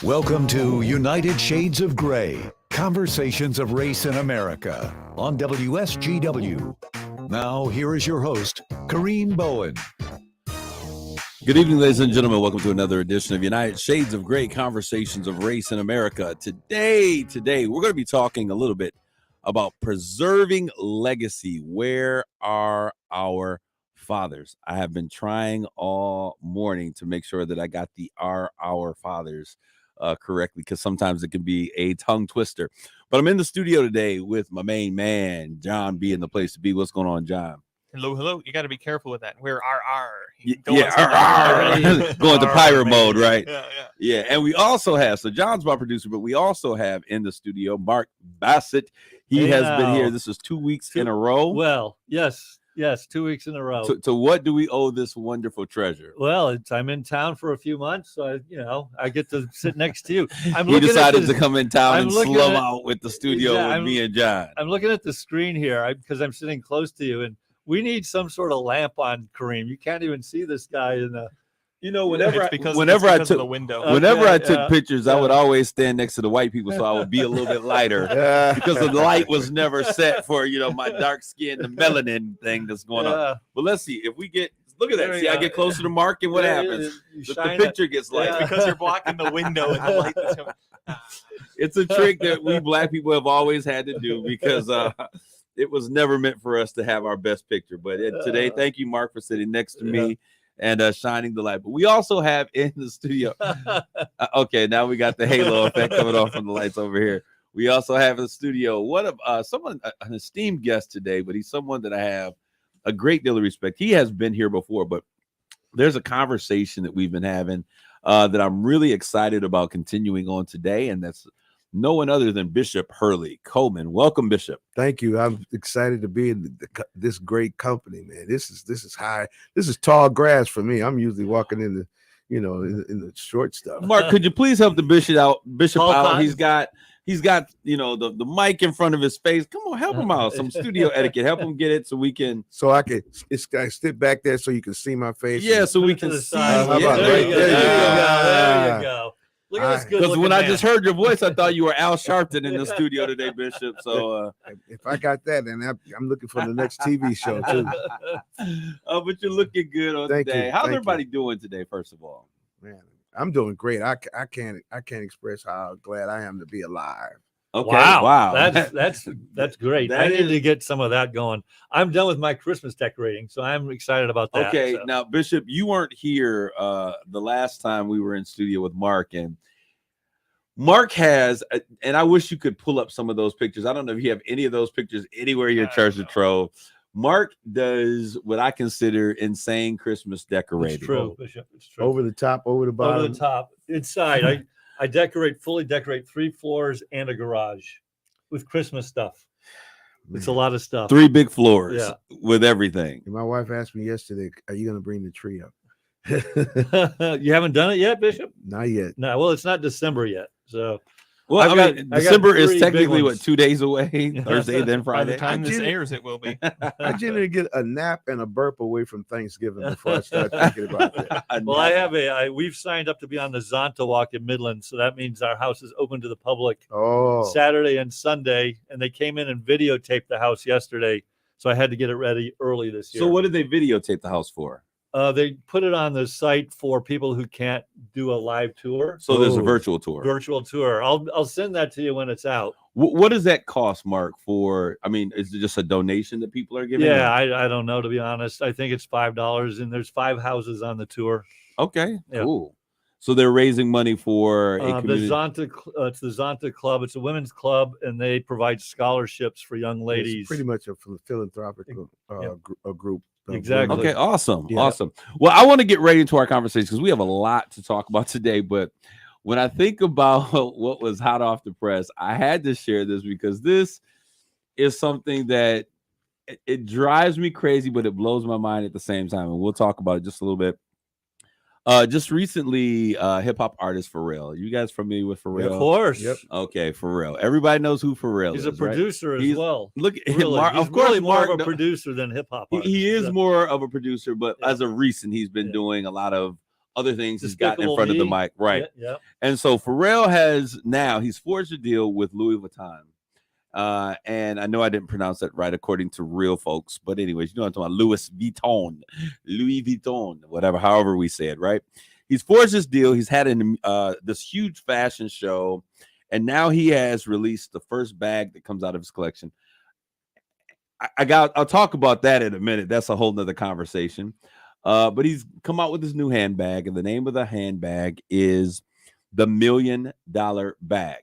Welcome to United Shades of Gray, Conversations of Race in America on WSGW. Now, here is your host, Kareem Bowen. Good evening, ladies and gentlemen. Welcome to another edition of United Shades of Gray, Conversations of Race in America. Today, we're going to be talking a little bit about preserving legacy. Where are our fathers? I have been trying all morning to make sure that I got the our fathers correctly, because sometimes it can be a tongue twister. But I'm in the studio today with my main man, John B, in the place to be. What's going on, John? Hello. You got to be careful with that. We're Going to pirate mode, right? Yeah. And we also have, so John's my producer, but we also have in the studio Mark Bassett. He has been here. This is 2 weeks in a row. Well, yes, 2 weeks in a row. So what do we owe this wonderful treasure? Well, I'm in town for a few months, so I get to sit next to you. He decided to come in town and slum out with the studio with me and John. I'm looking at the screen here because I'm sitting close to you, and we need some sort of lamp on Kareem. You can't even see this guy in the. Whenever I took the window. Whenever I took pictures, I would always stand next to the white people, so I would be a little bit lighter because the light was never set for my dark skin, the melanin thing that's going on. But let's see if we get. Look at that. See, I get closer to Mark, and what happens? The picture gets light because you're blocking the window and the light that's coming. It's a trick that we black people have always had to do because it was never meant for us to have our best picture. But today, thank you, Mark, for sitting next to me and shining the light. But we also have in the studio. Okay, now we got the halo effect coming off from the lights over here. We also have in the studio an esteemed guest today, but he's someone that I have a great deal of respect. He has been here before, but there's a conversation that we've been having that I'm really excited about continuing on today, and that's no one other than Bishop Hurley Coleman. Welcome, Bishop. Thank you. I'm excited to be in this great company, man. This is high. This is tall grass for me. I'm usually walking in the, in the short stuff. Mark, could you please help the bishop out? He's got the mic in front of his face. Come on, help him out. Some studio etiquette. Help him get it so we can. So I sit back there so you can see my face. Yeah, so we can see. There you go. Look at this good because when man. I just heard your voice, I thought you were Al Sharpton in the studio today, Bishop. So if I got that, then I'm looking for the next TV show too. But you're looking good on today. How's everybody doing today? First of all, man, I'm doing great. I can't express how glad I am to be alive. Okay. Wow. That's great. I need to get some of that going. I'm done with my Christmas decorating, so I'm excited about that. Okay. Now, Bishop, you weren't here the last time we were in studio with Mark, and Mark has, and I wish you could pull up some of those pictures. I don't know if you have any of those pictures anywhere in your treasure trove. Mark does what I consider insane Christmas decorating. It's true, Bishop. It's true. Over the top, over the bottom. Over the top. Inside, I fully decorate 3 floors and a garage with Christmas stuff. It's a lot of stuff. 3 big floors with everything. And my wife asked me yesterday, "Are you going to bring the tree up?" You haven't done it yet, Bishop? Not yet. No. Well, it's not December yet, so. Well, December is technically 2 days away. Thursday, then Friday. By the time this airs, it will be. I generally get a nap and a burp away from Thanksgiving before I start thinking about that. Well, we've signed up to be on the Zonta Walk in Midland, so that means our house is open to the public Saturday and Sunday, and they came in and videotaped the house yesterday, so I had to get it ready early this year. So what did they videotape the house for? They put it on the site for people who can't do a live tour. So there's a virtual tour. I'll send that to you when it's out. What does that cost, Mark? Is it just a donation that people are giving? Yeah, I don't know, to be honest. I think it's $5, and there's 5 houses on the tour. Okay, cool. So they're raising money for a community. It's the Zonta Club. It's a women's club, and they provide scholarships for young ladies. It's pretty much a philanthropic group. Exactly. Okay, awesome. Well, I want to get right into our conversation because we have a lot to talk about today. But when I think about what was hot off the press, I had to share this because this is something that it drives me crazy, but it blows my mind at the same time. And we'll talk about it just a little bit. Just recently, hip hop artist Pharrell. You guys familiar with Pharrell? Of course. Yep. Okay, Pharrell. Everybody knows who Pharrell is. He's a producer as well. Look, really. Of course, more of a producer than hip hop. He is more of a producer, but as of recent, he's been doing a lot of other things he's gotten in Despicable front of the Me. mic, right? Yeah. And so Pharrell he's forged a deal with Louis Vuitton. And I know I didn't pronounce that right according to real folks, but anyways, you know what I'm talking about. Louis Vuitton, whatever, however we say it, right? He's forged this deal. He's had this huge fashion show, and now he has released the first bag that comes out of his collection. I'll talk about that in a minute. That's a whole nother conversation. But he's come out with this new handbag, and the name of the handbag is the $1 Million Bag,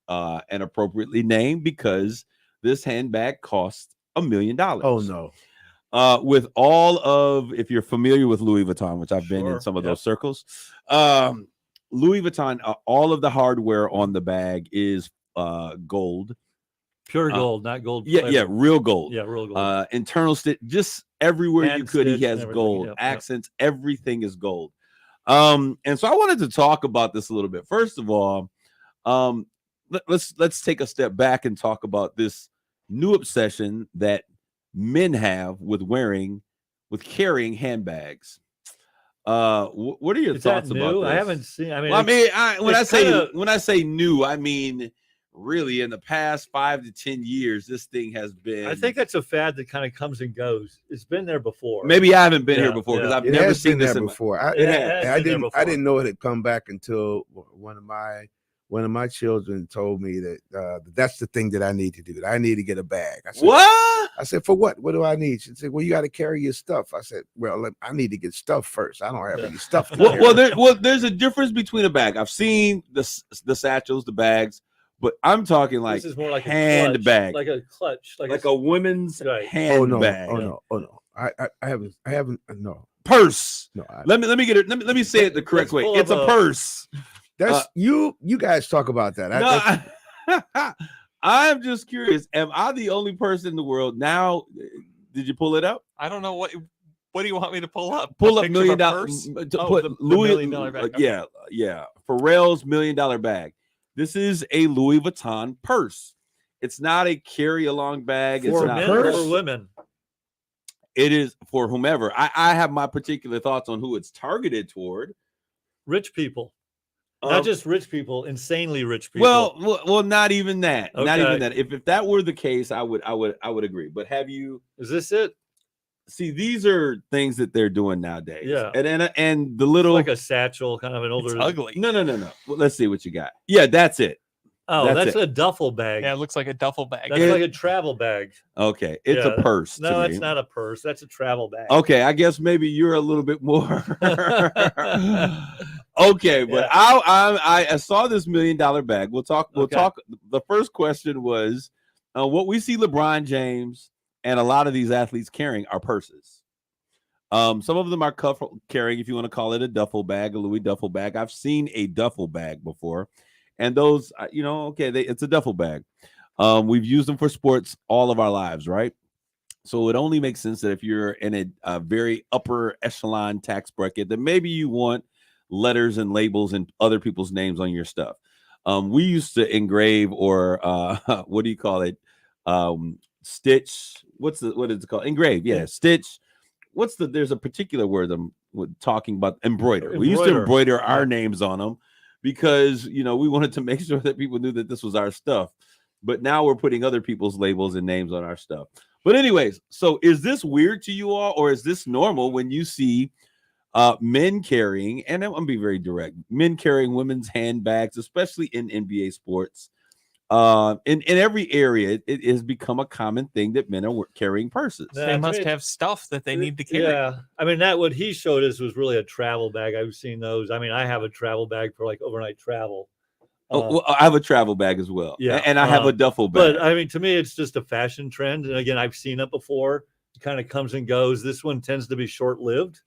and appropriately named because this handbag costs $1 million. Oh no. With all of, if you're familiar with Louis Vuitton, which I've been in Sure, some of yep. those circles, Louis Vuitton, all of the hardware on the bag is gold. Pure gold, not gold. Yeah, flavored. real gold. Yeah, real gold. Internal stitch, just everywhere Hand you could, he stitch has and gold. everything, yep, Accents, everything is gold. And so I wanted to talk about this a little bit. First of all, let's take a step back and talk about this new obsession that men have with carrying handbags. What are your Is thoughts that about new? this? I haven't seen. I mean, Well, when it's I say new, I mean really in the past 5 to 10 years, this thing has been. I think that's a fad that kind of comes and goes. It's been there before. Maybe I haven't been here Yeah, before because yeah. I've It never has seen been this there in before. It has I been there didn't before. know it had come back until one of my children told me that that's the thing that I need to do. That I need to get a bag. I said, What? I said, for what? What do I need? She said, well, you got to carry your stuff. I said, well, I need to get stuff first. I don't have any stuff to carry. There's a difference between a bag. I've seen the satchels, the bags, but I'm talking like this is more like handbag, like a clutch, like a women's Right. handbag. Oh no. I haven't. No. Purse. No. Let me get it. Let me say it the correct way. It's a purse. That's you guys talk about that. I'm just curious. Am I the only person in the world now? Did you pull it up? I don't know what do you want me to pull up? Pull A up picture of $1 a million. purse? To Oh, put the Louis $1 million bag. Okay. Yeah. Pharrell's $1 million bag. This is a Louis Vuitton purse. It's not a carry-along bag. It's for not men or for women. It is for whomever. I have my particular thoughts on who it's targeted toward. Rich people. Not just rich people, insanely rich people. Well, not even that. Okay. Not even that. If that were the case, I would agree. But have you? Is this it? See, these are things that they're doing nowadays. Yeah. And the little It's like a satchel, kind of an older. It's ugly. No. Well, let's see what you got. Yeah, that's it. Oh, that's it. a duffel bag. Yeah, it looks like a duffel bag. That's like a travel bag. Okay, it's Yeah, a purse. No, to that's me. not a purse. That's a travel bag. Okay, I guess maybe you're a little bit more. Okay, but I saw this $1 million bag. We'll talk. The first question was, what we see LeBron James and a lot of these athletes carrying are purses. Some of them are carrying, if you want to call it a duffel bag, a Louis duffel bag. I've seen a duffel bag before, and those, it's a duffel bag. We've used them for sports all of our lives, right? So it only makes sense that if you're in a very upper echelon tax bracket, that maybe you want letters and labels and other people's names on your stuff. We used to engrave or what do you call it? Stitch. What is it called? Engrave. Yeah. Stitch. There's a particular word I'm talking about. Embroider. We used to embroider our names on them because, we wanted to make sure that people knew that this was our stuff. But now we're putting other people's labels and names on our stuff. But anyways, so is this weird to you all, or is this normal when you see men carrying, and I'm gonna be very direct, men carrying women's handbags, especially in NBA sports? In every area, it has become a common thing that men are carrying purses. Yeah, They must have stuff that they need to carry. Yeah, I mean what he showed us was really a travel bag. I've seen those. I mean, I have a travel bag for like overnight travel. I have a travel bag as well. Yeah, and I have a duffel bag. But I mean, to me, it's just a fashion trend. And again, I've seen it before. It kind of comes and goes. This one tends to be short-lived.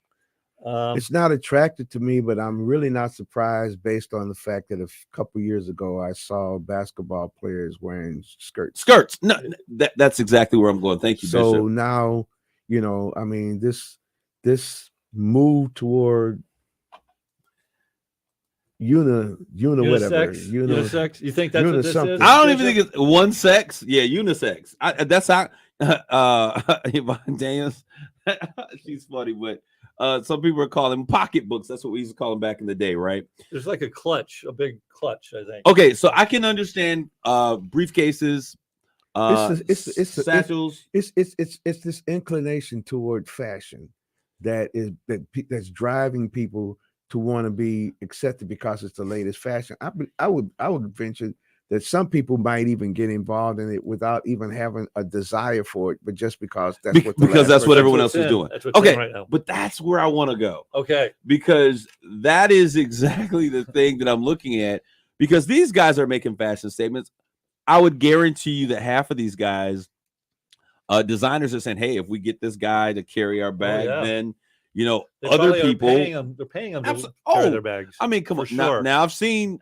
It's not attractive to me, but I'm really not surprised based on the fact that a couple years ago I saw basketball players wearing skirts. No, that's exactly where I'm going. Thank you, So Bishop. now, I mean, this move toward Unisex. You think that's what this is? I don't even think it's one sex. Yeah, unisex. That's how Yvonne Daniels. She's funny, but Some people are calling them pocketbooks. That's what we used to call them back in the day, right? There's like a clutch, a big clutch, I think. Okay, so I can understand briefcases, satchels. It's this inclination toward fashion that's driving people to want to be accepted because it's the latest fashion. I would venture that some people might even get involved in it without even having a desire for it, but just because that's what everyone else is doing. Okay, right now. But that's where I want to go. Okay, because that is exactly the thing that I'm looking at. Because these guys are making fashion statements. I would guarantee you that half of these guys, designers are saying, "Hey, if we get this guy to carry our bag, then." Other people they're paying them to carry their bags. I mean, come on. Sure. Now I've seen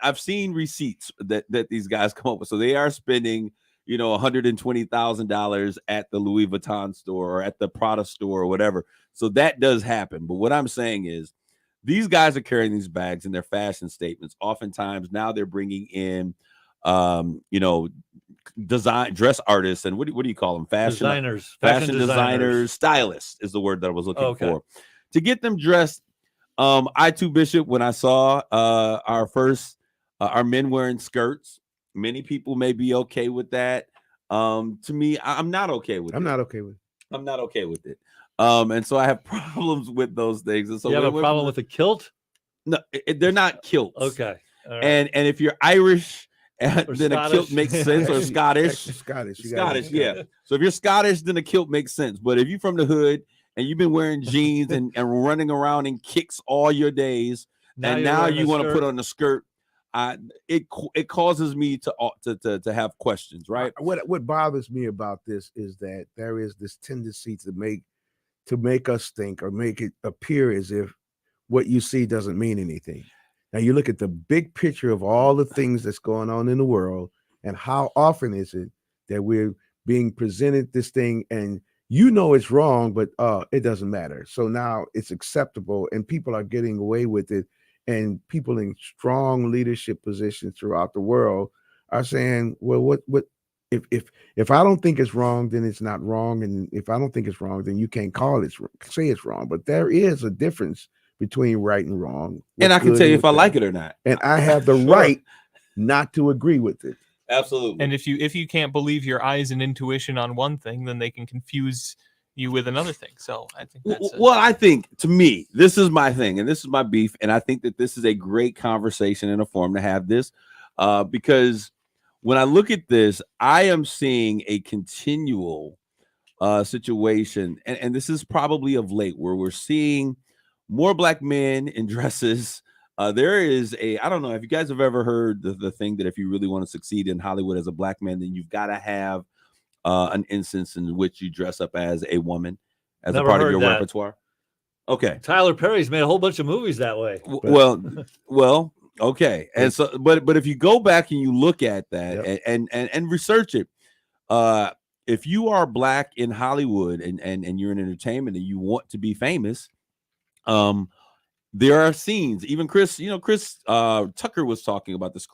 receipts that these guys come up with. So they are spending, $120,000 at the Louis Vuitton store or at the Prada store or whatever. So that does happen. But what I'm saying is these guys are carrying these bags in their fashion statements. Oftentimes now they're bringing in, design dress artists and what do you call them? Fashion designers, stylists is the word that I was looking for. To get them dressed, I too, Bishop, when I saw our men wearing skirts, many people may be okay with that. To me, I'm not okay with it. I'm not okay with it. And so I have problems with those things. And so you have a problem with a kilt? No, they're not kilts. Okay. All right. And if you're Irish, then Scottish. a kilt makes sense, or Scottish. Scottish, yeah. So if you're Scottish, then a kilt makes sense. But if you're from the hood and you've been wearing jeans and running around in kicks all your days, now you want to put on a skirt, it causes me to have questions, right? What bothers me about this is that there is this tendency to make us think or make it appear as if what you see doesn't mean anything. Now you look at the big picture of all the things that's going on in the world, and how often is it that we're being presented this thing and it's wrong, but it doesn't matter. So now it's acceptable and people are getting away with it, and people in strong leadership positions throughout the world are saying, well, what if I don't think it's wrong, then it's not wrong. And if I don't think it's wrong, then you can't say it's wrong. But there is a difference between right and wrong. And I can tell you if I like it or not. And I have the right not to agree with it. Absolutely. And if you can't believe your eyes and intuition on one thing, then they can confuse you with another thing. So I think that's I think, to me, this is my thing and this is my beef. And I think that this is a great conversation and a forum to have this because when I look at this, I am seeing a continual situation. And this is probably of late where we're seeing more black men in dresses. There is I don't know if you guys have ever heard the thing that if you really want to succeed in Hollywood as a black man, then you've got to have an instance in which you dress up as a woman as a part of your repertoire. Okay. Tyler Perry's made a whole bunch of movies that way. Well, okay. And so, but if you go back and you look at that and research it, if you are black in Hollywood and you're in entertainment and you want to be famous, there are scenes. Even Chris Tucker was talking about this.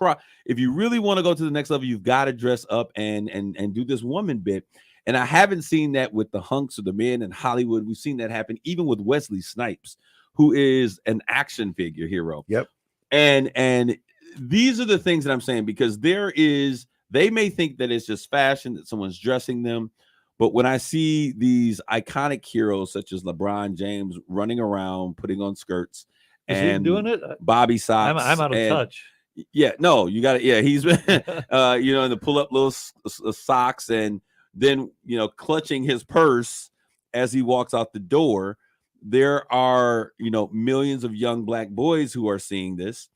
If you really want to go to the next level, you've got to dress up and do this woman bit. And I haven't seen that with the hunks or the men in Hollywood. We've seen that happen even with Wesley Snipes, who is an action figure hero. Yep. And these are the things that I'm saying, because they may think that it's just fashion, that someone's dressing them. But when I see these iconic heroes such as LeBron James running around, putting on skirts, and doing it, Bobby socks, I'm out of touch. Yeah, no, you got it. Yeah, he's been, in the pull up little socks, and then clutching his purse as he walks out the door. There are millions of young black boys who are seeing this,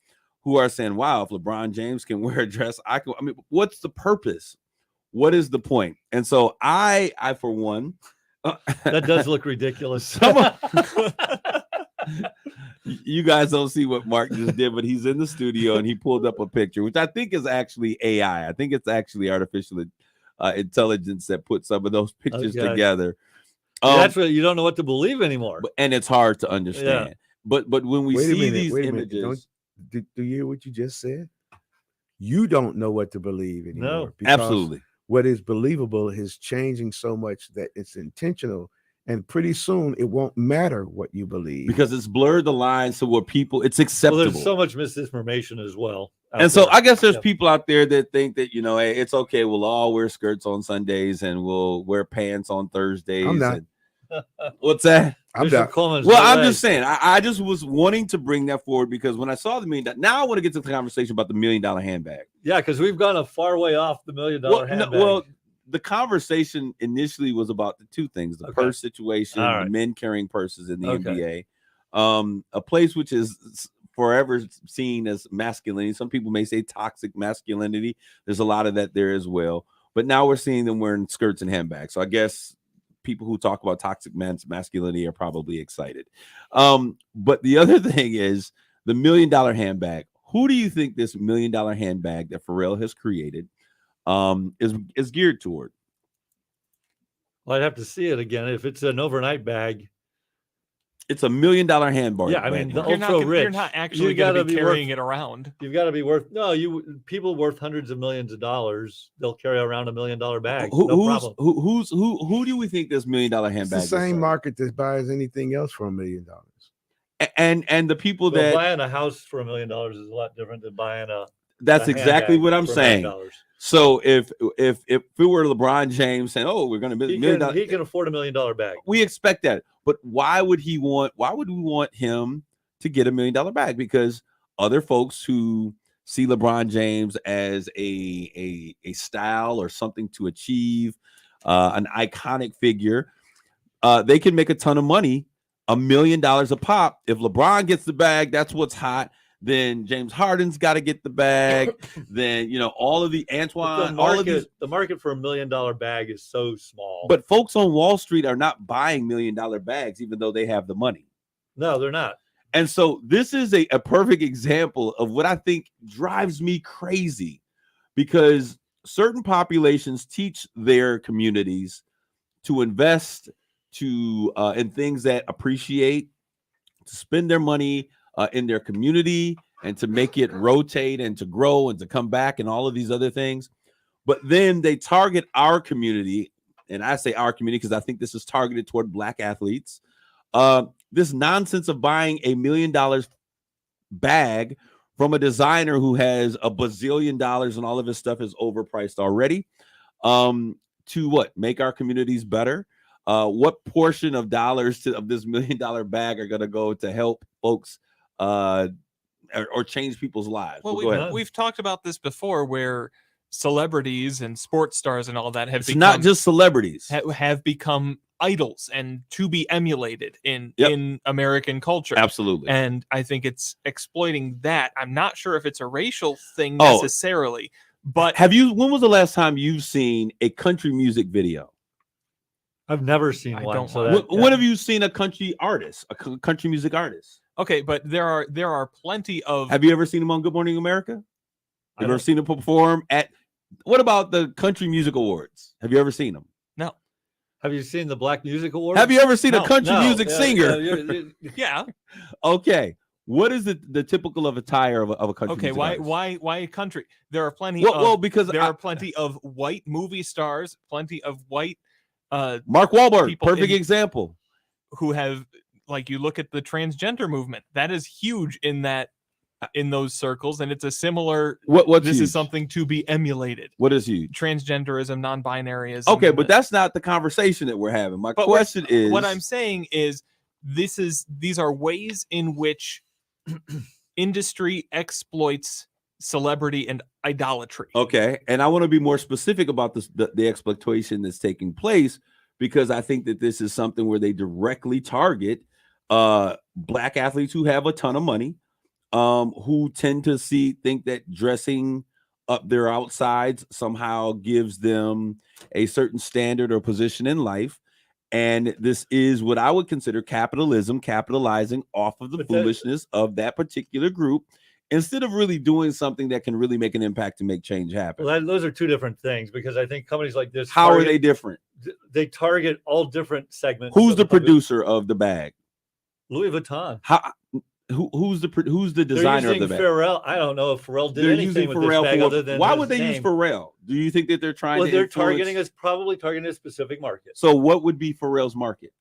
who are saying, "Wow, if LeBron James can wear a dress, I can." I mean, what's the purpose? What is the point? And so I for one, that does look ridiculous. You guys don't see what Mark just did, but he's in the studio and he pulled up a picture, which I think is actually AI. I think it's actually artificial intelligence that put some of those pictures together. That's what you don't know what to believe anymore, and it's hard to understand. Yeah. But when we see these images, do you hear what you just said? You don't know what to believe anymore. No, absolutely. What is believable is changing so much that it's intentional, And pretty soon it won't matter what you believe. because it's blurred the lines to where people it's acceptable. Well, there's so much misinformation as well. And so I guess there's Yep. people out there that think that, you know, hey, it's okay. We'll all wear skirts on Sundays and we'll wear pants on Thursdays. I'm not. And, what's that? I'm Bishop not. Coleman's Well, no I'm way. just saying, I just was wanting to bring that forward because when I saw the $1 million, now I want to get to the conversation about the $1 million handbag. Yeah, because we've gone a far way off the $1 million handbag. Well, the conversation initially was about the two things: the Okay. purse situation, All the right. men carrying purses in the Okay. NBA, a place which is forever seen as masculinity. Some people may say toxic masculinity. There's a lot of that there as well. But now we're seeing them wearing skirts and handbags. So I guess people who talk about toxic masculinity are probably excited. But the other thing is the $1 million handbag. Who do you think this $1 million handbag that Pharrell has created is geared toward? Well, I'd have to see it again. If it's an overnight bag, It's $1 million handbag. Yeah, I mean, the You're not, ultra rich. you're not actually You going to gotta be be carrying worth- it around. you've got to be worth people worth hundreds of millions of dollars. They'll carry around $1 million bag. No problem. Who do we think this $1 million handbag It's the is same from? market that buys anything else for $1 million. And the people Well, that buying a house for $1 million is a lot different than buying that's a exactly handbag what I'm for $1 saying. million. So if it were LeBron James saying, "Oh, we're going to He $1 million," can afford $1 million bag. we expect that. But why would we want him to get $1 million bag? Because other folks who see LeBron James as a style or something to achieve, an iconic figure, they can make a ton of money, $1 million a pop. If LeBron gets the bag, that's what's hot. Then James Harden's got to get the bag. Then, you know, all of the Antoine, all of these. The market for $1 million bag is so small. But folks on Wall Street are not buying $1 million bags, even though they have the money. no, they're not. And so this is a perfect example of what I think drives me crazy, because certain populations teach their communities to invest in things that appreciate, to spend their money in their community, and to make it rotate and to grow and to come back and all of these other things. But then they target our community, and I say our community because I think this is targeted toward Black athletes. This nonsense of buying $1 million bag from a designer who has $1 bazillion and all of his stuff is overpriced already. To what? Make our communities better. What portion of dollars of this $1 million bag are going to go to help folks or change people's lives? Well, Go ahead. we've talked about this before, where celebrities and sports stars and all that have It's become, not just celebrities. have become idols and to be emulated in American culture. Absolutely. And I think it's exploiting that. I'm not sure if it's a racial thing Oh. necessarily, but when was the last time you've seen a country music video? I've never seen I one. don't So want- that, When have you seen a country artist, country music artist? okay, but there are plenty of Have you ever seen him on Good Morning America? I Have you ever don't- seen him perform at? What about the Country Music Awards? Have you ever seen them? no. Have you seen the Black Music Awards? Have you ever seen a No, country No. music Yeah, singer? Yeah. Okay. What is the typical of attire of a country? Okay. music artist? Why a country? There are plenty. Well, of, because there are plenty of white movie stars, plenty of white Mark Wahlberg, people perfect in- example. who have, like, you look at the transgender movement, that is huge in those circles, and it's a similar. What's This huge? is something to be emulated. What is huge? Transgenderism, non-binaryism. Okay, but that's not the conversation that we're having. My But question is, what I'm saying is these are ways in which industry exploits celebrity and idolatry. okay, and I want to be more specific about this, the exploitation that's taking place, because I think that this is something where they directly target Black athletes who have a ton of money, who tend to think that dressing up their outsides somehow gives them a certain standard or position in life. And this is what I would consider capitalism, capitalizing off of the But that- foolishness of that particular group, instead of really doing something that can really make an impact and make change happen. Well, those are two different things, because I think companies like this. How are target- they different? They target all different segments. Who's of the public. producer of the bag? Louis Vuitton. Who's the They're designer of using the bag? Pharrell. I don't know if Pharrell did They're anything using with this Pharrell bag for other than why his would they use name. Pharrell? Do you think that they're trying Well, to they're influence- probably targeting a specific market. So what would be Pharrell's market?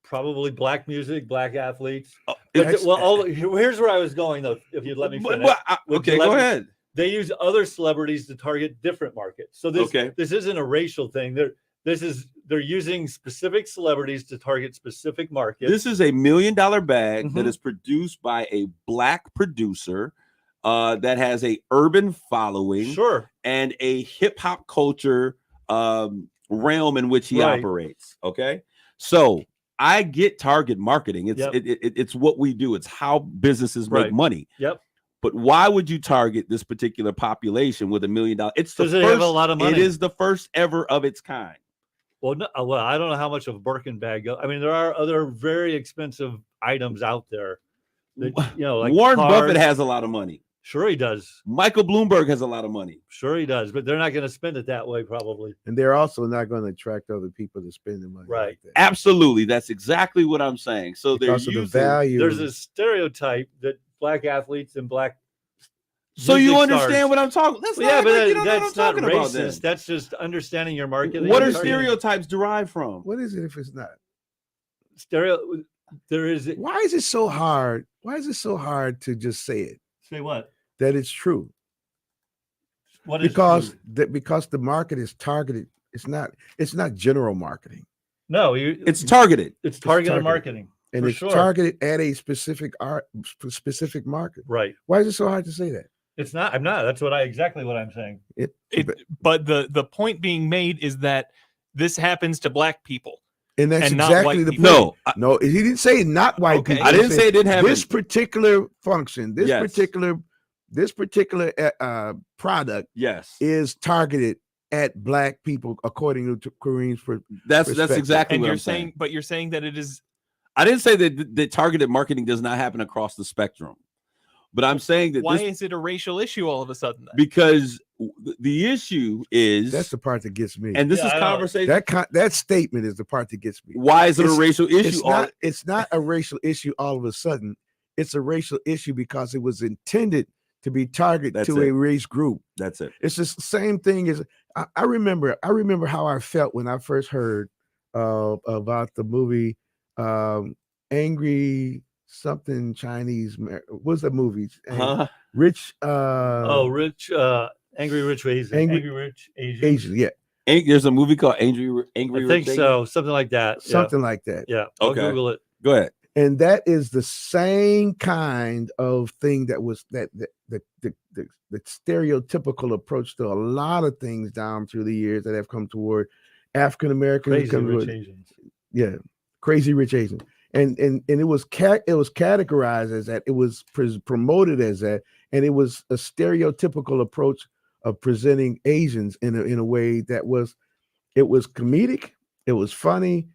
Probably black music, black athletes. That's- Here's where I was going though. If you'd let me finish. Would Okay, you let go me- ahead. They use other celebrities to target different markets. So this isn't a racial thing. They're using specific celebrities to target specific markets. This is $1 million bag Mhm. that is produced by a black producer that has a urban following Sure. and a hip hop culture realm in which he Right. operates. Okay, so I get target marketing. It's Yep. it's what we do. It's how businesses make Right. money. Yep. But why would you target this particular population with $1 million? It's the Because they first. have a lot of money. It is the first ever of its kind. Well, no, I don't know how much of a Birkin bag. I mean, there are other very expensive items out there. That, like Warren cars. Buffett has a lot of money. Sure, he does. Michael Bloomberg has a lot of money. Sure, he does. But they're not going to spend it that way, probably. And they're also not going to attract other people to spend the money. Right. Like that. Absolutely, that's exactly what I'm saying. So Because they're of using. the value. There's a stereotype that black athletes and black. So you music understand stars- what I'm talking? That's Well, yeah, not but like you don't know what I'm that's not talking about. Then racist. That's just understanding your market. and what your are targeting. stereotypes derived from? What is it if it's not? There is. Why is it so hard? Why is it so hard to just say it Say what? that it's true? What is Because true? because the market is targeted. It's not general marketing, No, It's targeted. it's targeted targeted. marketing. and For it's sure. targeted at a specific market. Right. Why is it so hard to say that? It's not. I'm not. That's exactly what I'm saying. But the point being made is that this happens to black people. And that's And not exactly white the people. point. No, No, he didn't say not white Okay. people. I He didn't said say it didn't happen. this particular function, this Yes. particular product Yes, is targeted at black people, according to Kareem's. that's perspective. exactly And what you're I'm saying. saying, but you're saying that it is. I didn't say that targeted marketing does not happen across the spectrum, but I'm saying that Why this is it a racial issue all of a sudden? Then? because the issue is, That's the part that gets me. and this Yeah, is I know. conversation. That statement is the part that gets me. Why is it a It's- racial issue? It's not a racial issue all of a sudden. It's a racial issue because it was intended to be targeted That's to it. a race group. That's it. It's the same thing as I remember how I felt when I first heard about the movie Angry something Chinese. What's the movie? Huh? Rich Rich, Angry Rich Asian. Angry- Angry Rich Asian. Asian, yeah, There's a movie called Angry I Rich think Asian? so. Something like that. something like that. Yeah. I'll Okay. Google it. Go ahead. And that is the same kind of thing that was the stereotypical approach to a lot of things down through the years that have come toward African Americans. Crazy Rich Asians. Yeah, Crazy Rich Asians, and it was categorized as that. It was promoted as that, and it was a stereotypical approach of presenting Asians in a way that was comedic, it was funny,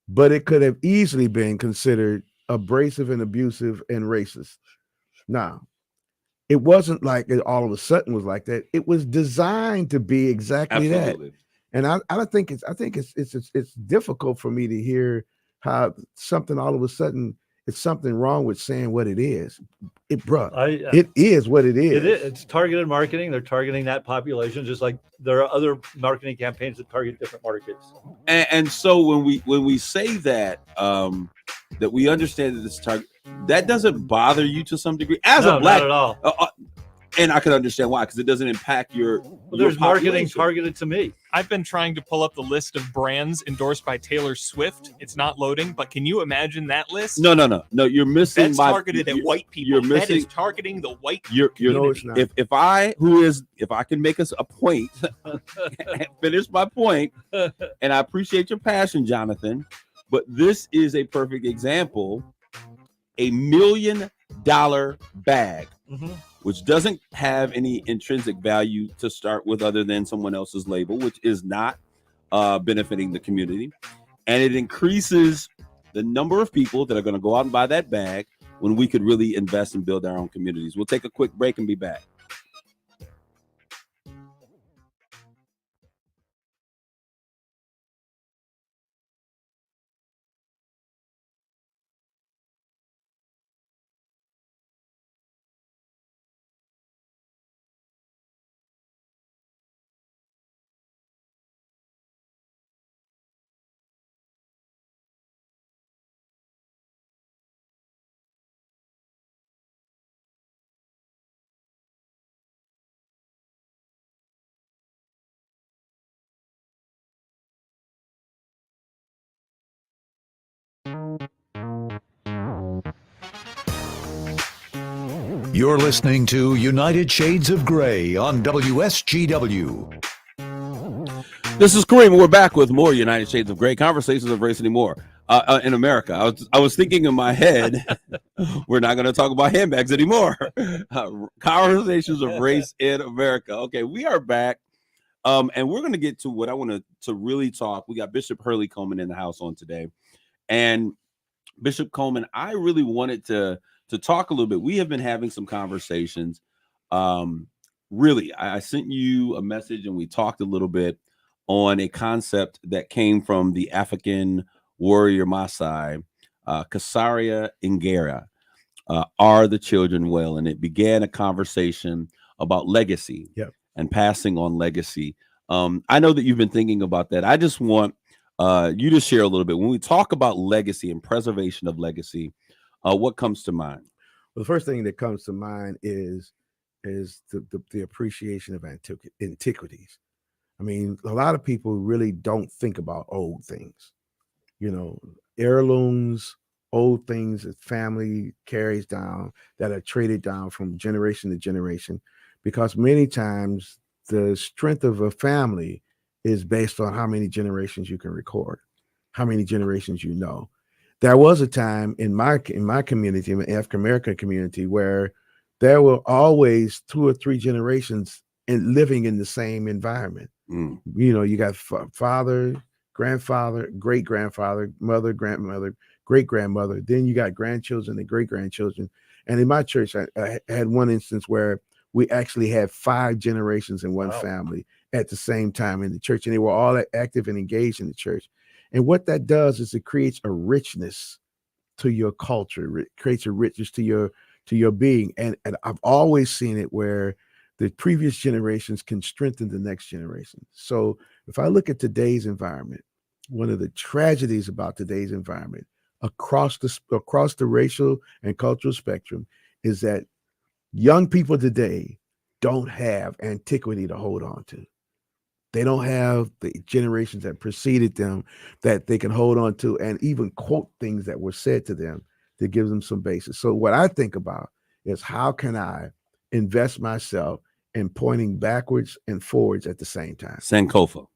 but it could have easily been considered abrasive and abusive and racist. Now, it wasn't like it all of a sudden was like that. It was designed to be exactly Absolutely. that. And I think it's difficult for me to hear how something all of a sudden it's something wrong with saying what it is. It is what it is. It is. It's targeted marketing. They're targeting that population, just like there are other marketing campaigns that target different markets. And so when we say that that we understand that this target, that doesn't bother you to some degree as No, a black, not at all. and I can understand why, because it doesn't impact your. Well, there's marketing population. targeted to me. I've been trying to pull up the list of brands endorsed by Taylor Swift. It's not loading, but can you imagine that list? No. You're missing. That's targeted at white people. You're That is missing. targeting the white. You're No, it's not. if I can make us a point, and finish my point, and I appreciate your passion, Jonathan, but this is a perfect example. $1 million bag, Mhm. which doesn't have any intrinsic value to start with other than someone else's label, which is not benefiting the community. And it increases the number of people that are going to go out and buy that bag when we could really invest and build our own communities. We'll take a quick break and be back. You're listening to United Shades of Gray on WSGW. This is Kareem, and we're back with more United Shades of Gray, Conversations of Race Anymore in America. I was thinking in my head, we're not going to talk about handbags anymore. Conversations of Race in America. Okay, we are back, and we're going to get to what I want to really talk. We got Bishop Hurley Coleman in the house on today, and Bishop Coleman, I really wanted to talk a little bit. We have been having some conversations. Really, I sent you a message, and we talked a little bit on a concept that came from the African warrior Maasai, Kasaria Ingera, Are the Children Well? And it began a conversation about legacy and passing on legacy. I know that you've been thinking about that. I just want you to share a little bit. When we talk about legacy and preservation of legacy, what comes to mind? Well, the first thing that comes to mind is the appreciation of antiquities. I mean, a lot of people really don't think about old things, heirlooms, old things that family carries down that are traded down from generation to generation, because many times the strength of a family is based on how many generations you can record, how many generations you know. There was a time in my community, in the African American community, where there were always 2 or 3 generations living in the same environment. You got father, grandfather, great grandfather, mother, grandmother, great grandmother. Then you got grandchildren and great grandchildren. And in my church, I had one instance where we actually had 5 generations in one family at the same time in the church, and they were all active and engaged in the church. And what that does is it creates a richness to your culture. It creates a richness to your being. And I've always seen it where the previous generations can strengthen the next generation. So if I look at today's environment, one of the tragedies about today's environment across the racial and cultural spectrum is that young people today don't have antiquity to hold on to. They don't have the generations that preceded them that they can hold on to and even quote things that were said to them to give them some basis. So what I think about is, how can I invest myself in pointing backwards and forwards at the same time? Sankofa.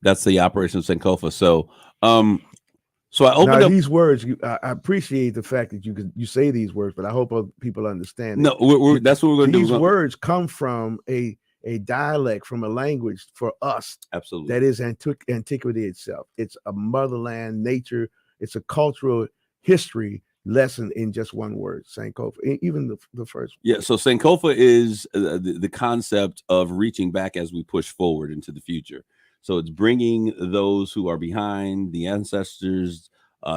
That's the Operation Sankofa. So I opened up these words. I appreciate the fact that you say these words, but I hope people understand. No, that's what we're going to do. These words come from a dialect, from a language for us. Absolutely. That is antiquity itself. It's a motherland nature. It's a cultural history lesson in just one word, Sankofa, even the first one. Yeah, so Sankofa is the concept of reaching back as we push forward into the future. So it's bringing those who are behind, the ancestors,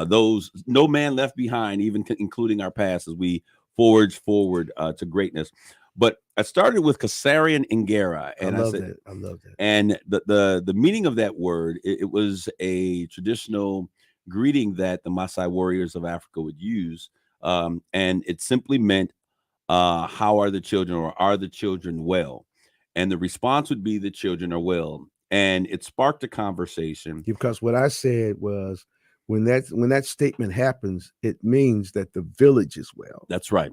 those no man left behind, even including our past, as we forge forward to greatness. But I started with Kasarian Ingera, and I love that. And the meaning of that word, it was a traditional greeting that the Maasai warriors of Africa would use, and it simply meant, "How are the children?" or "Are the children well?" And the response would be, "The children are well." And it sparked a conversation, because what I said was, when that statement happens, it means that the village is well. That's right.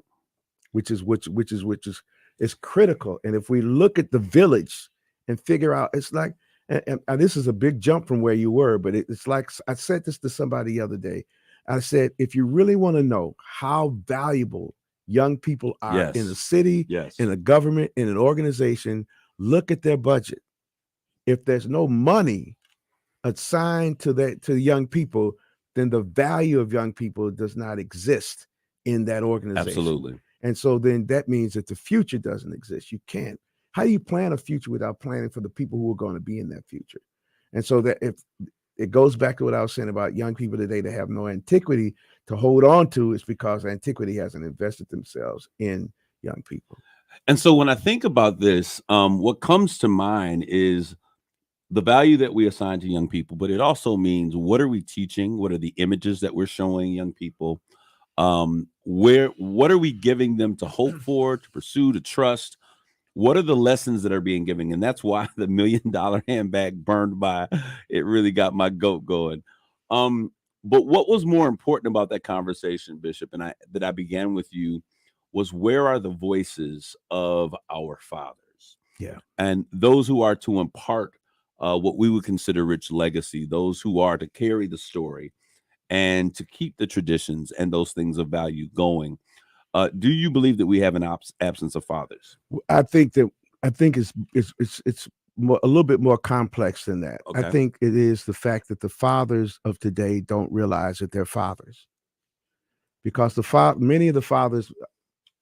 Which is critical. And if we look at the village and figure out, it's like, and this is a big jump from where you were, but it's like, I said this to somebody the other day. I said, if you really want to know how valuable young people are in a city, in a government, in an organization, look at their budget. If there's no money assigned to young people, then the value of young people does not exist in that organization. Absolutely. And so then that means that the future doesn't exist. You can't. How do you plan a future without planning for the people who are going to be in that future? And so that if it goes back to what I was saying about young people today that have no antiquity to hold on to, it's because antiquity hasn't invested themselves in young people. And so when I think about this, what comes to mind is the value that we assign to young people, but it also means, what are we teaching? What are the images that we're showing young people? What are we giving them to hope for, to pursue, to trust? What are the lessons that are being given? And that's why the $1 million handbag burned by, it really got my goat going. But what was more important about that conversation, Bishop, and that I began with you, was, where are the voices of our fathers? Yeah. And those who are to impart what we would consider rich legacy, those who are to carry the story and to keep the traditions and those things of value going. Do you believe that we have an absence of fathers? I think it's a little bit more complex than that. Okay. I think it is the fact that the fathers of today don't realize that they're fathers, because many of the fathers,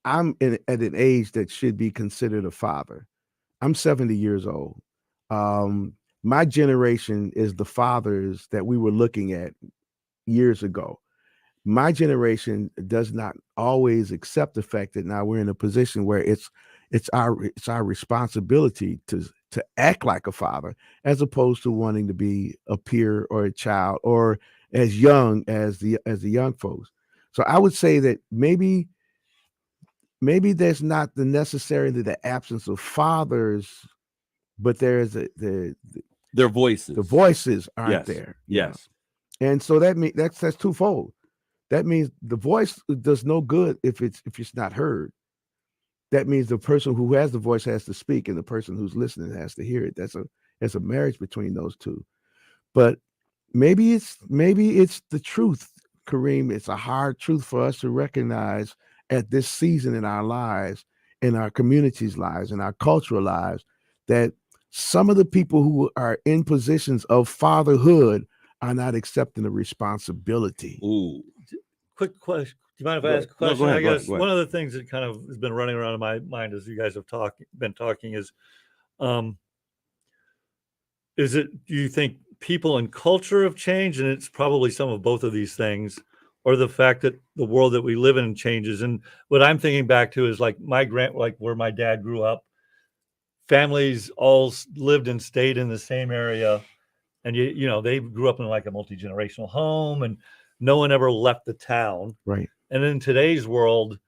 at an age that should be considered a father. I'm 70 years old. My generation is the fathers that we were looking at years ago. My generation does not always accept the fact that now we're in a position where it's our responsibility to act like a father, as opposed to wanting to be a peer or a child or as young as the young folks. So I would say that maybe there's not the absence of fathers, but there's their voices. The voices aren't Yes. there. Yes. And so that's twofold. That means the voice does no good if it's not heard. That means the person who has the voice has to speak, and the person who's listening has to hear it. There's a marriage between those two. But maybe it's the truth, Kareem. It's a hard truth for us to recognize at this season in our lives, in our communities' lives, in our cultural lives, that some of the people who are in positions of fatherhood are not accepting the responsibility. Ooh. Quick question. Do you mind if I ask a question? No, go ahead, I go guess ahead, go ahead. one of the things that kind of has been running around in my mind as you guys have been talking is it, do you think people and culture have changed? And it's probably some of both of these things, or the fact that the world that we live in changes. And what I'm thinking back to is like where my dad grew up, families all lived and stayed in the same area. And you know, they grew up in like a multi-generational home, and no one ever left the town. Right. And in today's world,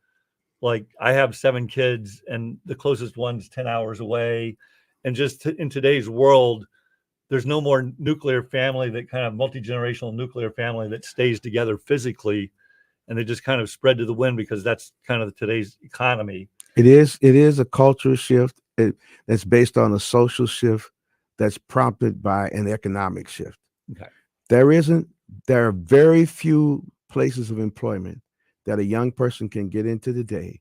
like I have 7 kids and the closest one's 10 hours away. And just in today's world, there's no more nuclear family, that kind of multi-generational nuclear family that stays together physically. And they just kind of spread to the wind, because that's kind of today's economy. It is a cultural shift that's based on a social shift that's prompted by an economic shift. Okay. There are very few places of employment that a young person can get into today,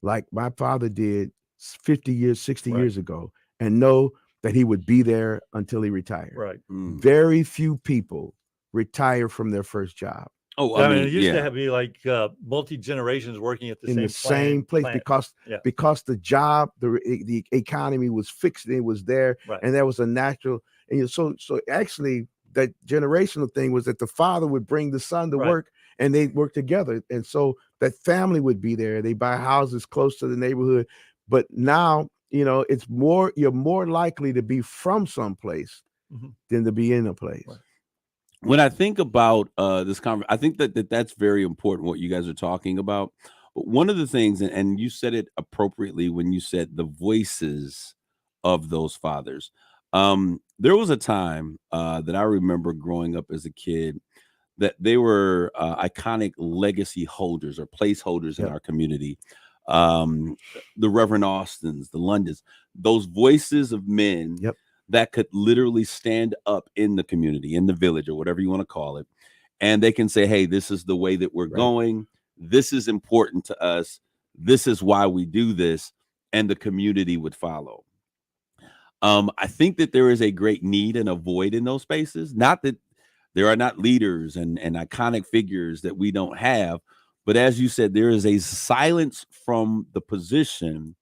like my father did 50 years, 60 Right. years ago, and know that he would be there until he retired. Right. Very few people retire from their first job. Oh, I mean, it used to be like multi-generations working at the same place because the job, the economy was fixed, it was there, Right. and there was a natural. And so actually, that generational thing was that the father would bring the son to Right. work, and they'd work together, and so that family would be there. They buy houses close to the neighborhood, but now you're more likely to be from someplace than to be in a place. Right. When I think about this conversation, I think that's very important, what you guys are talking about. But one of the things, and you said it appropriately when you said the voices of those fathers. There was a time that I remember growing up as a kid that they were iconic legacy holders or placeholders in our community. The Reverend Austins, the Londons, those voices of men that could literally stand up in the community, in the village, or whatever you want to call it. And they can say, hey, this is the way that we're going. This is important to us. This is why we do this. And the community would follow. I think that there is a great need and a void in those spaces. Not that there are not leaders and iconic figures that we don't have, but as you said, there is a silence from the position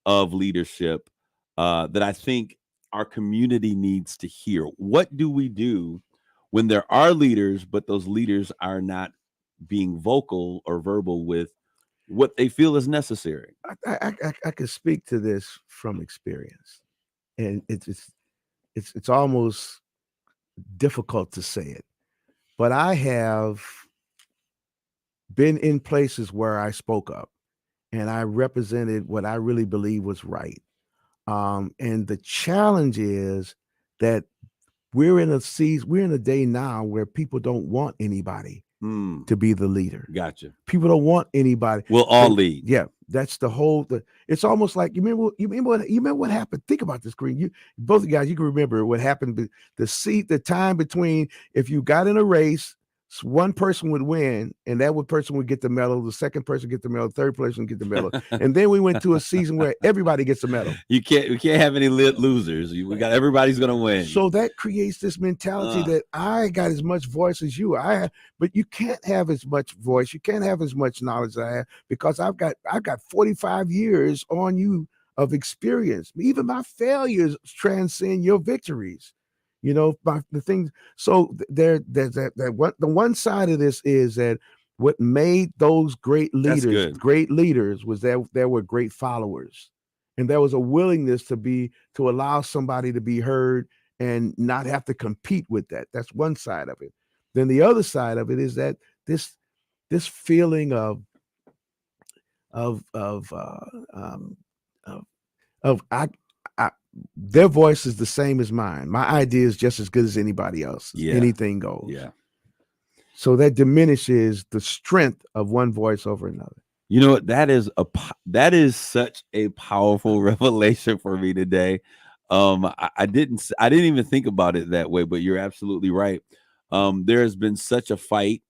of leadership that I think our community needs to hear. What do we do when there are leaders, but those leaders are not being vocal or verbal with what they feel is necessary? I could speak to this from experience, and it's almost difficult to say it, but I have been in places where I spoke up and I represented what I really believe was right. And the challenge is that we're in a day now where people don't want anybody to be the leader. Gotcha. People don't want anybody. We'll all lead. Yeah. That's the whole. It's almost like you remember what happened. Think about this, Kareem. You both guys, you can remember what happened. The time between if you got in a race, one person would win, and person would get the medal. The second person get the medal. The third person get the medal. And then we went to a season where everybody gets a medal. We can't have any losers. We got everybody's gonna win. So that creates this mentality that I got as much voice as you. But you can't have as much voice. You can't have as much knowledge as I have because I've got 45 years on you of experience. Even my failures transcend your victories. The things. So there's the one side of this is that what made those great leaders was that there were great followers, and there was a willingness to allow somebody to be heard and not have to compete with that. That's one side of it. Then the other side of it is that this feeling of their voice is the same as mine. My idea is just as good as anybody else's. Yeah. Anything goes. Yeah. So that diminishes the strength of one voice over another. You know what? That is such a powerful revelation for me today. I didn't even think about it that way, but you're absolutely right. There has been such a fight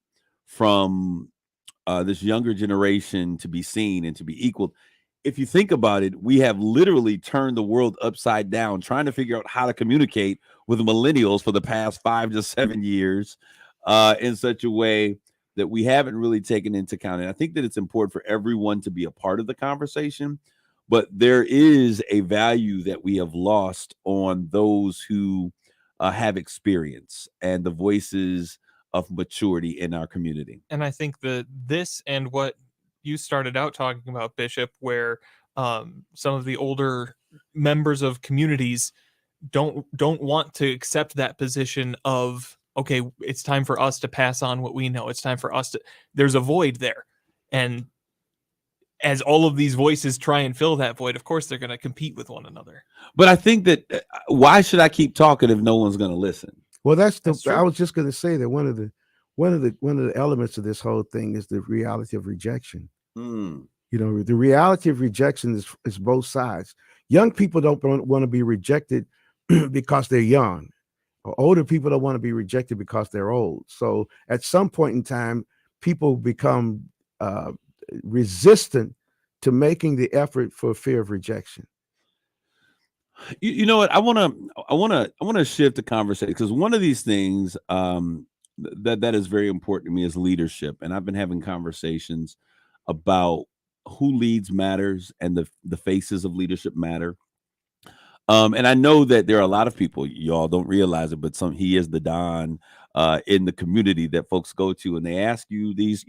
from this younger generation to be seen and to be equal. If you think about it, we have literally turned the world upside down, trying to figure out how to communicate with millennials for the past 5 to 7 years in such a way that we haven't really taken into account. And I think that it's important for everyone to be a part of the conversation, but there is a value that we have lost on those who have experience and the voices of maturity in our community. And I think that this and what you started out talking about, Bishop, where some of the older members of communities don't want to accept that position of, okay, it's time for us to pass on what we know. It's time for us to, there's a void there. And as all of these voices try and fill that void, of course, they're going to compete with one another. But I think that why should I keep talking if no one's going to listen? Well, that's I was just going to say that one of the elements of this whole thing is the reality of rejection. The reality of rejection is both sides. Young people don't want to be rejected because they're young. Or older people don't want to be rejected because they're old. So at some point in time, people become resistant to making the effort for fear of rejection. You know what? I want to shift the conversation because one of these things that is very important to me is leadership, and I've been having conversations about who leads matters and the faces of leadership matter. And I know that there are a lot of people, y'all don't realize it, but he is the Don in the community that folks go to, and they ask you these,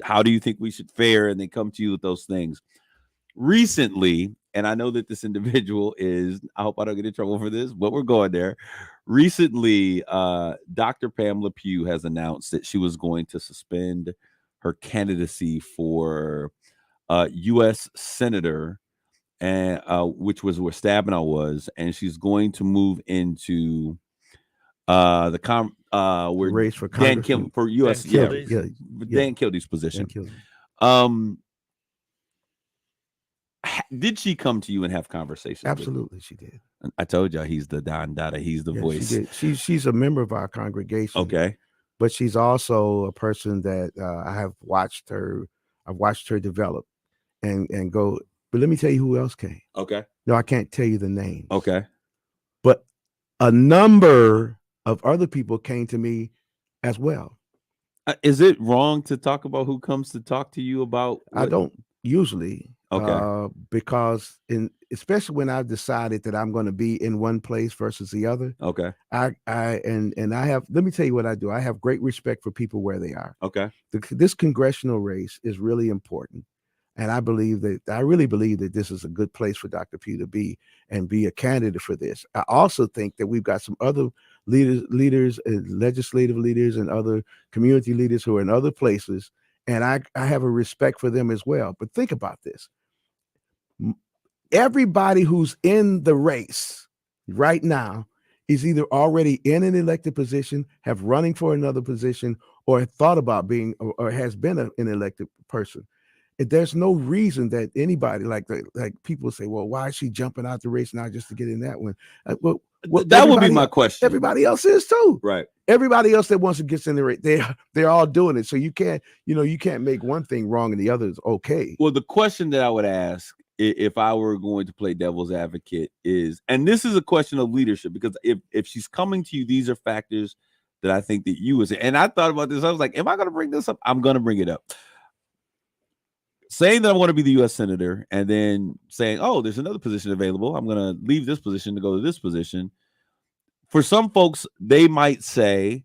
how do you think we should fare? And they come to you with those things. Recently, and I know that this individual I hope I don't get in trouble for this, but we're going there. Recently, Dr. Pamela Pugh has announced that she was going to suspend her candidacy for U.S. Senator, and which was where Stabenow was, and she's going to move into where race for Dan Kildee for U.S. Dan Kildee's position. Did she come to you and have conversations? Absolutely, she did. I told y'all he's the Don Dada. He's the voice. She did. She's a member of our congregation. Okay, but she's also a person that I have watched her. I've watched her develop and go. But let me tell you who else came. Okay. No, I can't tell you the names. Okay. But a number of other people came to me as well. Is it wrong to talk about who comes to talk to you about? I don't usually. Okay. Because especially when I've decided that I'm going to be in one place versus the other. Okay. I have, let me tell you what I do. I have great respect for people where they are. Okay. This congressional race is really important. And I really believe that this is a good place for Dr. Pugh to be and be a candidate for this. I also think that we've got some other leaders, legislative leaders and other community leaders who are in other places. And I have a respect for them as well. But think about this. Everybody who's in the race right now is either already in an elected position, have running for another position, or thought about being or has been an elected person. There's no reason that anybody like people say, well, why is she jumping out the race now just to get in that one? Well, that would be my question. Everybody else is too. Right. Everybody else that wants to get in the race, they're all doing it. So you can't make one thing wrong and the other is okay. Well, the question that I would ask if I were going to play devil's advocate is, and this is a question of leadership, because if she's coming to you, these are factors that I think that you would say. And I thought about this. I was like, am I going to bring this up? I'm going to bring it up. Saying that I want to be the U.S. Senator and then saying, oh, there's another position available. I'm going to leave this position to go to this position. For some folks, they might say,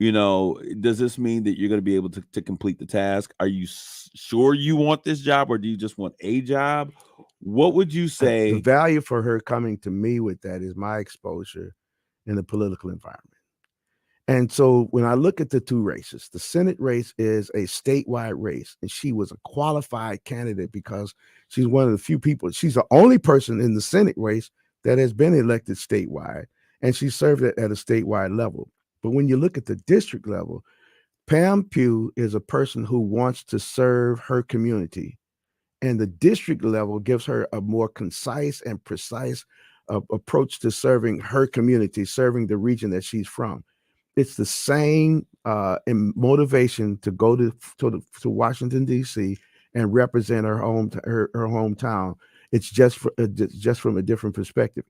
does this mean that you're going to be able to complete the task? Are you sure you want this job, or do you just want a job? What would you say? The value for her coming to me with that is my exposure in the political environment. And so when I look at the two races, the Senate race is a statewide race, and she was a qualified candidate because she's one of the few people. She's the only person in the Senate race that has been elected statewide, and she served at a statewide level. But when you look at the district level, Pam Pugh is a person who wants to serve her community, and the district level gives her a more concise and precise approach to serving her community, serving the region that she's from. It's the same motivation to go to Washington, D.C. and represent her hometown. It's just from a different perspective.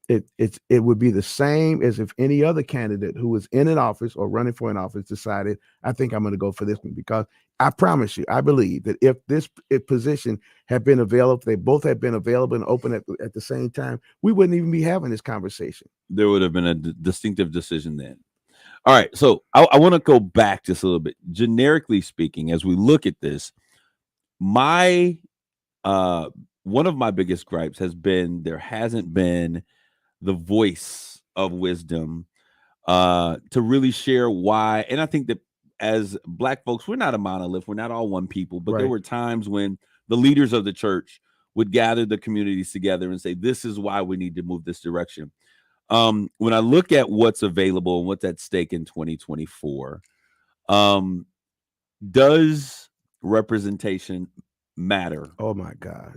It would be the same as if any other candidate who was in an office or running for an office decided, I think I'm going to go for this one, because I promise you, I believe that if this position had been available, they both had been available and open at the same time, we wouldn't even be having this conversation. There would have been a distinctive decision then. All right, so I want to go back just a little bit. Generically speaking, as we look at this, one of my biggest gripes has been there hasn't been the voice of wisdom to really share why. And I think that as Black folks, we're not a monolith. We're not all one people, but there were times when the leaders of the church would gather the communities together and say, this is why we need to move this direction. When I look at what's available and what's at stake in 2024, does representation matter? Oh my God.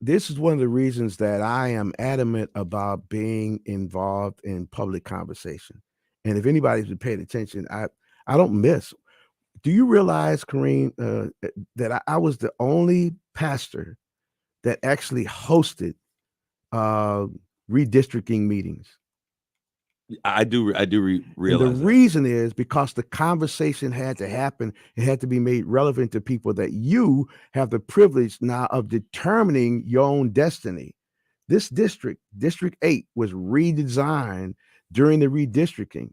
This is one of the reasons that I am adamant about being involved in public conversation. And if anybody's been paying attention, I don't miss. Do you realize, Kareem, that I was the only pastor that actually hosted redistricting meetings? I do realize and the reason is because the conversation had to happen. It had to be made relevant to people, that you have the privilege now of determining your own destiny. This District 8, was redesigned during the redistricting.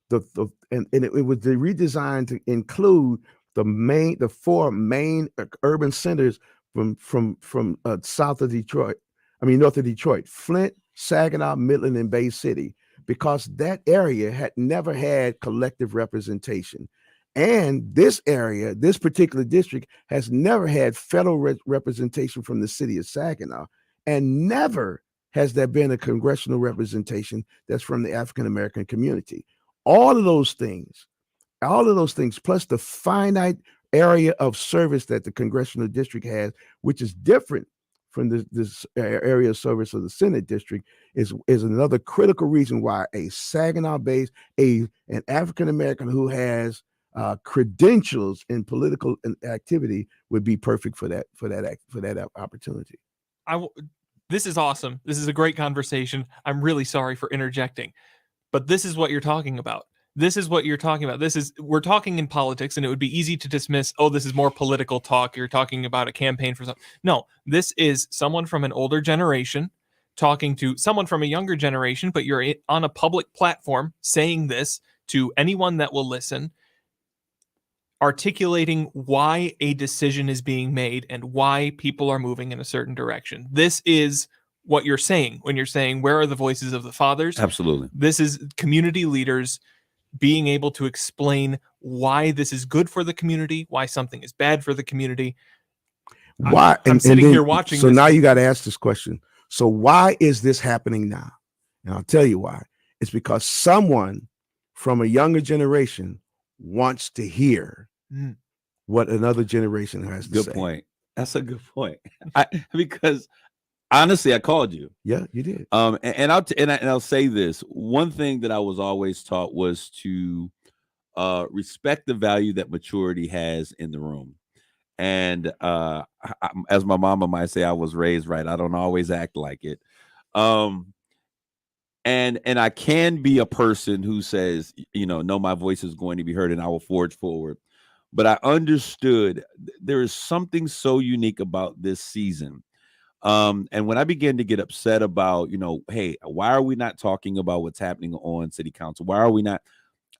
And it was redesigned to include the four main urban centers from north of Detroit, Flint, Saginaw, Midland, and Bay City, because that area had never had collective representation. And this area, this particular district, has never had federal representation from the city of Saginaw, and never has there been a congressional representation that's from the African-American community. All of those things, plus the finite area of service that the congressional district has, which is different from this area of service of the Senate district, is another critical reason why a Saginaw-based, an African-American who has credentials in political activity would be perfect for that opportunity. This is awesome. This is a great conversation. I'm really sorry for interjecting, but this is what you're talking about. We're talking in politics, and it would be easy to dismiss, oh, this is more political talk. You're talking about a campaign for something. No, this is someone from an older generation talking to someone from a younger generation, but you're on a public platform saying this to anyone that will listen, articulating why a decision is being made and why people are moving in a certain direction. This is what you're saying when you're saying, where are the voices of the fathers? Absolutely. This is community leaders being able to explain why this is good for the community, why something is bad for the community. Why? I'm sitting here watching. So now you got to ask this question. So why is this happening now? And I'll tell you why. It's because someone from a younger generation wants to hear what another generation has to say. Good point. That's a good point. Because honestly, I called you. Yeah, you did. And I'll say this. One thing that I was always taught was to respect the value that maturity has in the room. And as my mama might say, I was raised right. I don't always act like it. And I can be a person who says, no, my voice is going to be heard and I will forge forward. But I understood there is something so unique about this season. And when I began to get upset about, hey, why are we not talking about what's happening on city council? Why are we not?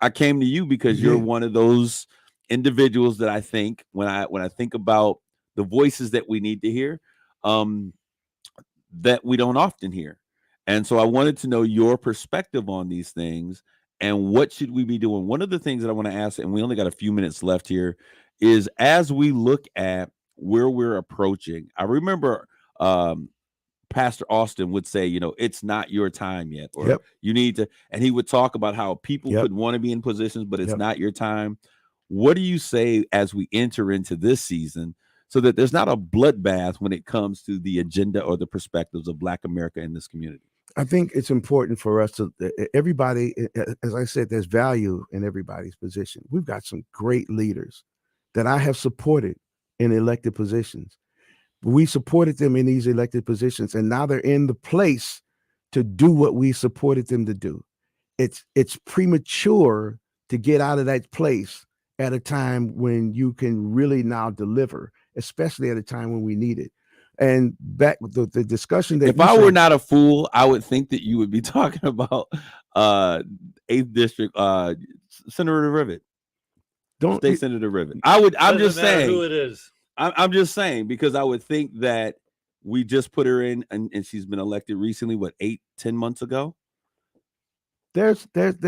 I came to you because you're one of those individuals that I think when I think about the voices that we need to hear, that we don't often hear. And so I wanted to know your perspective on these things and what should we be doing. One of the things that I want to ask, and we only got a few minutes left here, is as we look at where we're approaching, I remember Pastor Austin would say, it's not your time yet, or you need to, and he would talk about how people could want to be in positions, but it's not your time. What do you say as we enter into this season so that there's not a bloodbath when it comes to the agenda or the perspectives of Black America in this community? I think it's important for us to, everybody, as I said, there's value in everybody's position. We've got some great leaders that I have supported in elected positions. We supported them in these elected positions, and now they're in the place to do what we supported them to do. It's premature to get out of that place at a time when you can really now deliver, especially at a time when we need it. And back with the discussion that if I were not a fool, I would think that you would be talking about 8th District Senator Rivet. State Senator Rivet. I'm just saying who it is. I'm just saying, because I would think that we just put her in and she's been elected recently, 8-10 months ago. She's has said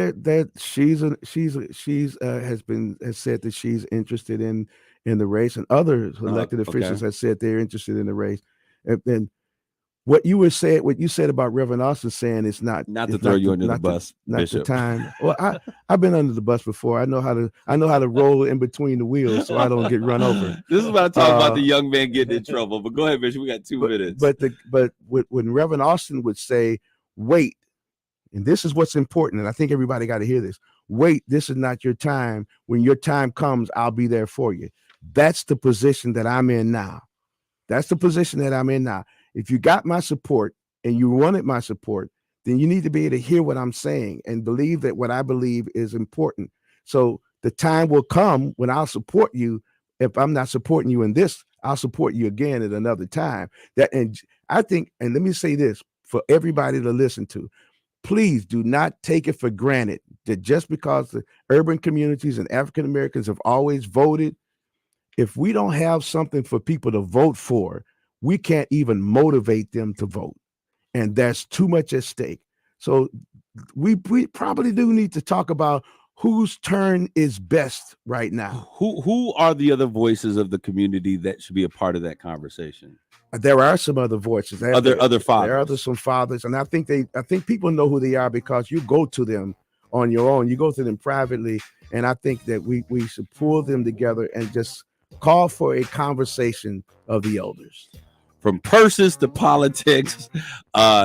that she's interested in the race, and other elected officials have said they're interested in the race. And what you said about Reverend Austin saying it's not to throw you under the bus, not Bishop. the time. Well, I've been under the bus before. I know how to roll in between the wheels so I don't get run over. This is what I talk about, the young man getting in trouble. But go ahead, Bishop. We got 2 minutes. But when Reverend Austin would say, "Wait," and this is what's important, and I think everybody got to hear this. Wait, this is not your time. When your time comes, I'll be there for you. That's the position that I'm in now. That's the position that I'm in now. If you got my support and you wanted my support, then you need to be able to hear what I'm saying and believe that what I believe is important. So the time will come when I'll support you. If I'm not supporting you in this, I'll support you again at another time. And I think, and let me say this for everybody to listen to, please do not take it for granted that just because the urban communities and African Americans have always voted, if we don't have something for people to vote for, we can't even motivate them to vote. And there's too much at stake. So we probably do need to talk about whose turn is best right now. Who are the other voices of the community that should be a part of that conversation? There are some other voices. Other fathers. There are some fathers, and I think people know who they are because you go to them on your own. You go to them privately, and I think that we should pull them together and just call for a conversation of the elders. From purses to politics,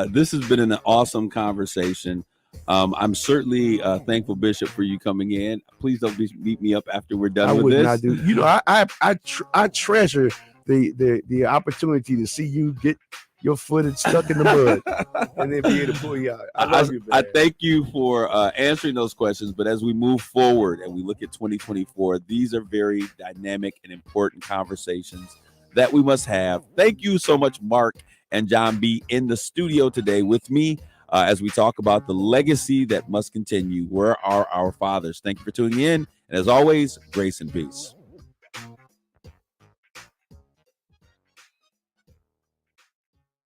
this has been an awesome conversation. I'm certainly thankful, Bishop, for you coming in. Please don't meet me up after we're done with this. I would not do. I treasure the opportunity to see you get your foot stuck in the mud and then be able to pull you out. I love you, man. I thank you for answering those questions. But as we move forward and we look at 2024, these are very dynamic and important conversations that we must have. Thank you so much, Mark and John B. in the studio today with me as we talk about the legacy that must continue. Where are our fathers? Thank you for tuning in. And as always, grace and peace.